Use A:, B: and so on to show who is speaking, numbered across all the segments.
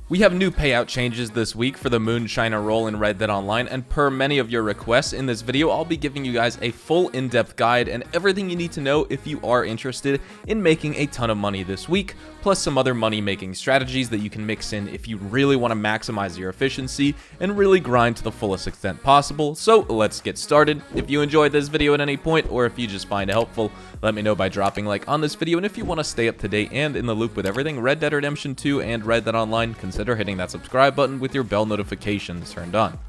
A: We have new payout changes this week for the Moonshiner role in Red Dead Online, and per many of your requests in this video, I'll be giving you guys a full in-depth guide and everything you need to know if you are interested in making a ton of money this week, plus some other money-making strategies that you can mix in if you really want to maximize your efficiency and really grind to the fullest extent possible. So let's get started. If you enjoyed this video at any point, or if you just find it helpful, let me know by dropping a like on this video, and if you want to stay up to date and in the loop with everything Red Dead Redemption 2 and Red Dead Online, consider hitting that subscribe button with your bell notifications turned on.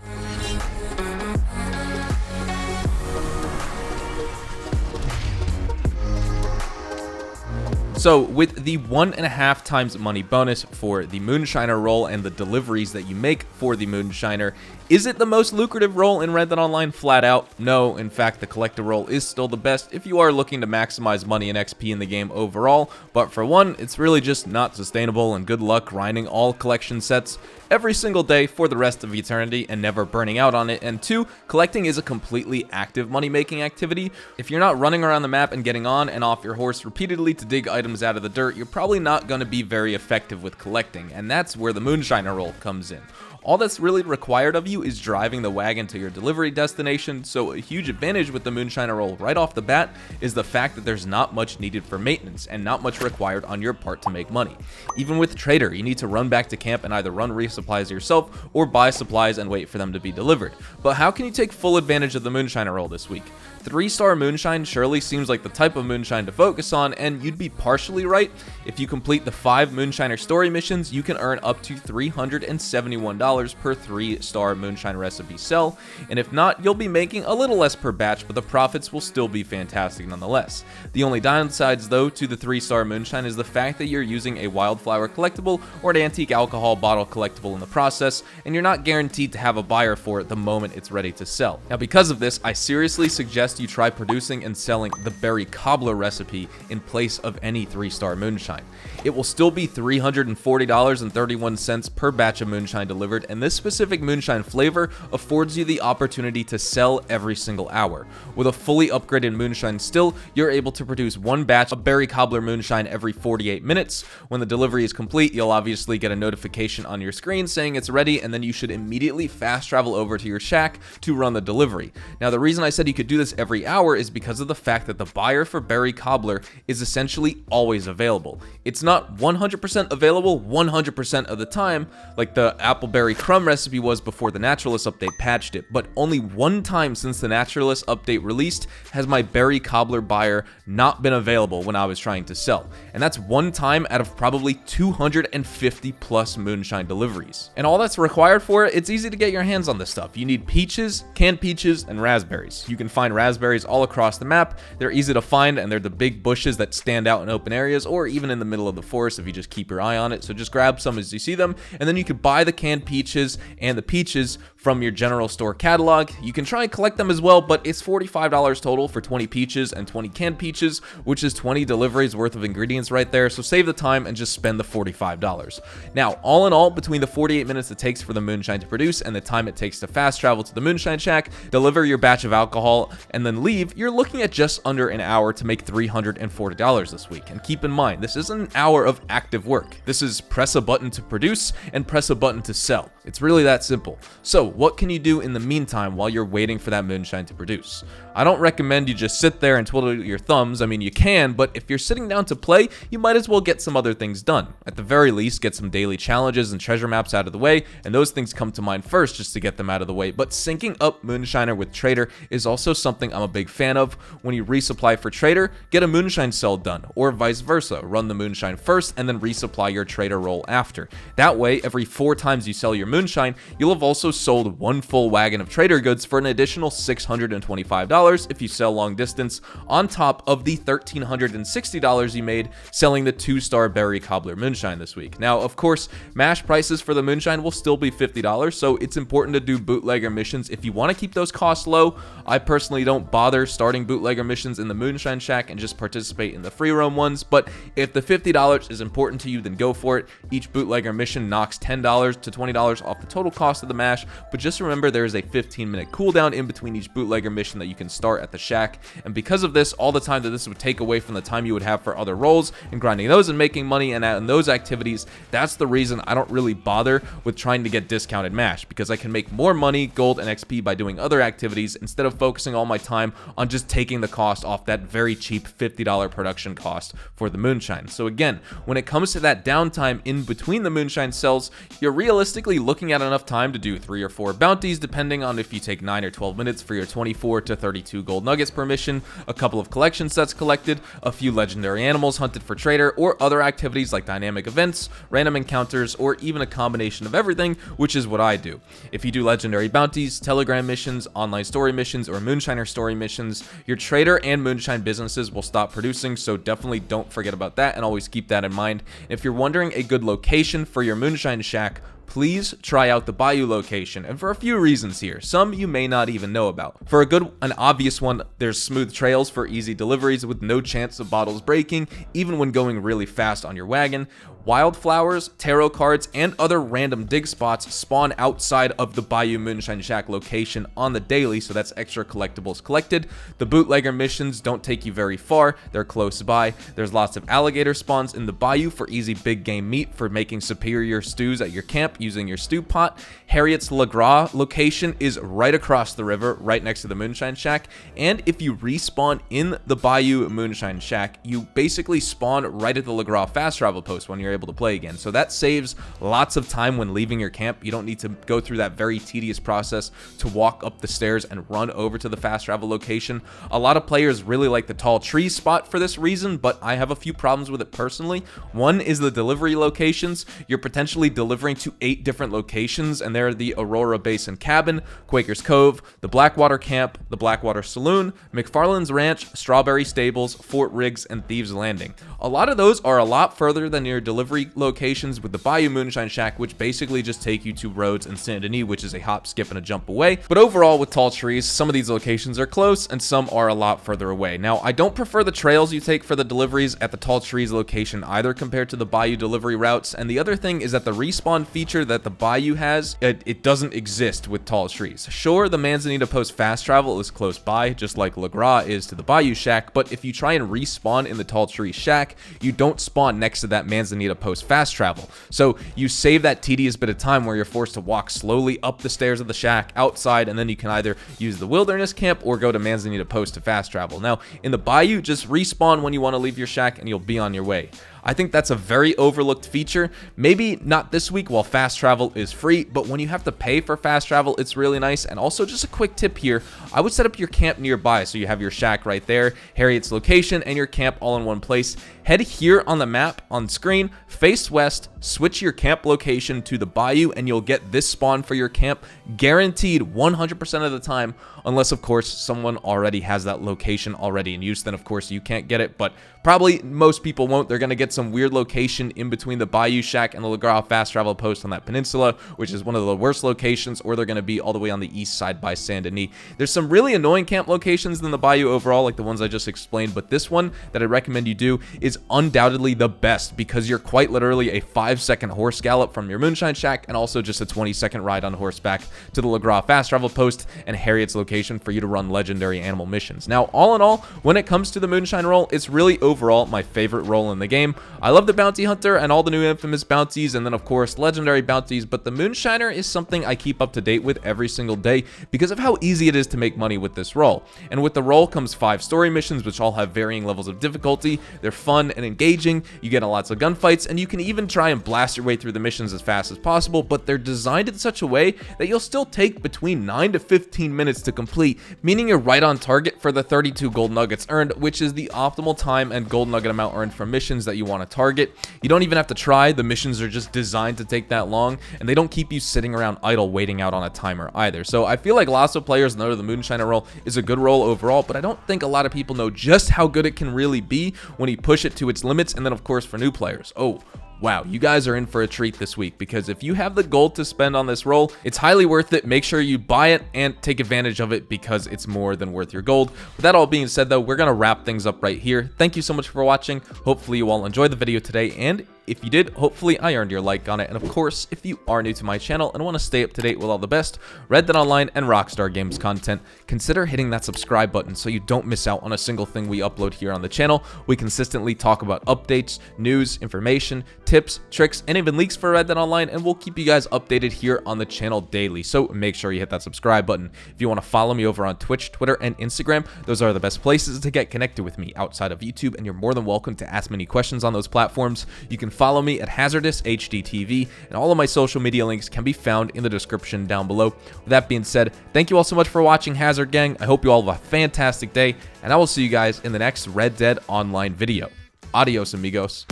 A: So with the 1.5 times money bonus for the Moonshiner role and the deliveries that you make for the Moonshiner, is it the most lucrative role in Red Dead Online? Flat out, no. In fact, the collector role is still the best if you are looking to maximize money and XP in the game overall, but for one, it's really just not sustainable, and good luck grinding all collection sets every single day for the rest of eternity and never burning out on it. And two, collecting is a completely active money-making activity. If you're not running around the map and getting on and off your horse repeatedly to dig items out of the dirt, you're probably not going to be very effective with collecting, and that's where the Moonshiner role comes in. All that's really required of you is driving the wagon to your delivery destination, so a huge advantage with the Moonshiner role right off the bat is the fact that there's not much needed for maintenance and not much required on your part to make money. Even with Trader, you need to run back to camp and either run resupplies yourself or buy supplies and wait for them to be delivered. But how can you take full advantage of the Moonshiner role this week? 3-star moonshine surely seems like the type of moonshine to focus on, and you'd be partially right. If you complete the 5 Moonshiner story missions, you can earn up to $371 per 3-star moonshine recipe sell, and if not, you'll be making a little less per batch, but the profits will still be fantastic nonetheless. The only downsides though to the 3-star moonshine is the fact that you're using a wildflower collectible or an antique alcohol bottle collectible in the process, and you're not guaranteed to have a buyer for it the moment it's ready to sell. Now, because of this, I seriously suggest you try producing and selling the berry cobbler recipe in place of any 3-star moonshine. It will still be $340.31 per batch of moonshine delivered, and this specific moonshine flavor affords you the opportunity to sell every single hour. With a fully upgraded moonshine still, you're able to produce 1 batch of berry cobbler moonshine every 48 minutes. When the delivery is complete, you'll obviously get a notification on your screen saying it's ready, and then you should immediately fast travel over to your shack to run the delivery. Now, the reason I said you could do this every hour is because of the fact that the buyer for berry cobbler is essentially always available. It's not 100% available 100% of the time like the appleberry crumb recipe was before the Naturalist update patched it, but only one time since the Naturalist update released has my berry cobbler buyer not been available when I was trying to sell, and that's one time out of probably 250 plus moonshine deliveries. And all that's required for it, it's easy to get your hands on this stuff. You need peaches, canned peaches, and raspberries. You can find raspberries all across the map. They're easy to find, and they're the big bushes that stand out in open areas or even in the middle of the forest if you just keep your eye on it. So just grab some as you see them, and then you could buy the canned peaches and the peaches from your general store catalog. You can try and collect them as well, but it's $45 total for 20 peaches and 20 canned peaches, which is 20 deliveries worth of ingredients right there. So save the time and just spend the $45. Now, all in all, between the 48 minutes it takes for the moonshine to produce and the time it takes to fast travel to the moonshine shack, deliver your batch of alcohol, and then leave, you're looking at just under an hour to make $340 this week. And keep in mind, this isn't an hour of active work. This is press a button to produce and press a button to sell. It's really that simple. So what can you do in the meantime while you're waiting for that moonshine to produce? I don't recommend you just sit there and twiddle your thumbs. I mean, you can, but if you're sitting down to play, you might as well get some other things done. At the very least, get some daily challenges and treasure maps out of the way, and those things come to mind first just to get them out of the way. But syncing up Moonshiner with Trader is also something I'm a big fan of. When you resupply for Trader, get a moonshine sell done, or vice versa. Run the moonshine first and then resupply your Trader roll after. That way, every 4 times you sell your moonshine, you'll have also sold 1 full wagon of Trader goods for an additional $625 if you sell long distance, on top of the $1,360 you made selling the 2-star berry cobbler moonshine this week. Now, of course, mash prices for the moonshine will still be $50, so it's important to do bootlegger missions if you want to keep those costs low. I personally don't don't bother starting bootlegger missions in the Moonshine Shack and just participate in the free roam ones, but if the $50 is important to you, then go for it. Each bootlegger mission knocks $10 to $20 off the total cost of the mash, but just remember there is a 15-minute cooldown in between each bootlegger mission that you can start at the shack, and because of this, all the time that this would take away from the time you would have for other roles and grinding those and making money and those activities, that's the reason I don't really bother with trying to get discounted mash, because I can make more money, gold, and XP by doing other activities instead of focusing all my time on just taking the cost off that very cheap $50 production cost for the Moonshine. So again, when it comes to that downtime in between the Moonshine cells, you're realistically looking at enough time to do 3 or 4 bounties, depending on if you take 9 or 12 minutes for your 24 to 32 gold nuggets per mission, a couple of collection sets collected, a few legendary animals hunted for trader, or other activities like dynamic events, random encounters, or even a combination of everything, which is what I do. If you do legendary bounties, telegram missions, online story missions, or Moonshiner story missions, your trader and Moonshine businesses will stop producing, so definitely don't forget about that and always keep that in mind. If you're wondering a good location for your Moonshine Shack, please try out the Bayou location, and for a few reasons here, some you may not even know about. For a good and obvious one, there's smooth trails for easy deliveries with no chance of bottles breaking, even when going really fast on your wagon. Wildflowers, tarot cards, and other random dig spots spawn outside of the Bayou Moonshine Shack location on the daily, so that's extra collectibles collected. The bootlegger missions don't take you very far, they're close by. There's lots of alligator spawns in the Bayou for easy big game meat for making superior stews at your camp using your stew pot. Harriet's Le Gras location is right across the river, right next to the Moonshine Shack, and if you respawn in the Bayou Moonshine Shack, you basically spawn right at the Le Gras fast travel post when you're able to play again. So that saves lots of time when leaving your camp. You don't need to go through that very tedious process to walk up the stairs and run over to the fast travel location. A lot of players really like the tall tree spot for this reason, but I have a few problems with it personally. One is the delivery locations. You're potentially delivering to 8 different locations, and they're the Aurora Basin Cabin, Quaker's Cove, the Blackwater Camp, the Blackwater Saloon, McFarland's Ranch, Strawberry Stables, Fort Riggs, and Thieves Landing. A lot of those are a lot further than your delivery locations with the Bayou Moonshine Shack, which basically just take you to Rhodes and Saint Denis, which is a hop, skip, and a jump away. But overall, with tall trees, some of these locations are close and some are a lot further away. Now, I don't prefer the trails you take for the deliveries at the tall trees location either compared to the Bayou delivery routes, and the other thing is that the respawn feature that the Bayou has, it doesn't exist with tall trees. Sure, the Manzanita Post fast travel is close by, just like Le Gras is to the Bayou Shack, but if you try and respawn in the tall tree shack, you don't spawn next to that Manzanita Post fast travel. So you save that tedious bit of time where you're forced to walk slowly up the stairs of the shack outside, and then you can either use the Wilderness Camp or go to Manzanita Post to fast travel. Now, in the Bayou, just respawn when you want to leave your shack and you'll be on your way. I think that's a very overlooked feature. Maybe not this week while fast travel is free, but when you have to pay for fast travel, it's really nice. And also, just a quick tip here, I would set up your camp nearby so you have your shack right there, Harriet's location, and your camp all in one place. Head here on the map on screen, face west, switch your camp location to the Bayou, and you'll get this spawn for your camp guaranteed 100% of the time, unless of course someone already has that location already in use. Then of course you can't get it, but probably most people won't. They're going to get some weird location in between the Bayou Shack and the Le Gras fast travel post on that peninsula, which is one of the worst locations, or they're going to be all the way on the east side by Saint Denis. There's some really annoying camp locations in the Bayou overall, like the ones I just explained, but this one that I recommend you do is undoubtedly the best because you're quite literally a 5-second horse gallop from your Moonshine Shack and also just a 20-second ride on horseback to the Le Gras fast travel post and Harriet's location for you to run legendary animal missions. Now, all in all, when it comes to the Moonshine role, it's really overall my favorite role in the game. I love the Bounty Hunter and all the new infamous bounties, and then of course legendary bounties, but the Moonshiner is something I keep up to date with every single day because of how easy it is to make money with this role. And with the role comes 5 story missions, which all have varying levels of difficulty. They're fun and engaging, you get lots of gunfights, and you can even try and blast your way through the missions as fast as possible, but they're designed in such a way that you'll still take between 9 to 15 minutes to complete, meaning you're right on target for the 32 gold nuggets earned, which is the optimal time and gold nugget amount earned from missions that you want to target. You don't even have to try, the missions are just designed to take that long, and they don't keep you sitting around idle waiting out on a timer either. So I feel like lots of players know the Moonshiner role is a good role overall, but I don't think a lot of people know just how good it can really be when you push it to its limits. And then of course for new players, oh, wow, you guys are in for a treat this week, because if you have the gold to spend on this role, it's highly worth it. Make sure you buy it and take advantage of it, because it's more than worth your gold. With that all being said though, we're gonna wrap things up right here. Thank you so much for watching. Hopefully you all enjoyed the video today, and if you did, hopefully I earned your like on it. And of course, if you are new to my channel and want to stay up to date with all the best Red Dead Online and Rockstar Games content, consider hitting that subscribe button so you don't miss out on a single thing we upload here on the channel. We consistently talk about updates, news, information, tips, tricks, and even leaks for Red Dead Online, and we'll keep you guys updated here on the channel daily. So make sure you hit that subscribe button. If you want to follow me over on Twitch, Twitter, and Instagram, those are the best places to get connected with me outside of YouTube, and you're more than welcome to ask many questions on those platforms. You can follow me at Hazardous HDTV, and all of my social media links can be found in the description down below. With that being said, thank you all so much for watching, Hazard Gang. I hope you all have a fantastic day, and I will see you guys in the next Red Dead Online video. Adios, amigos.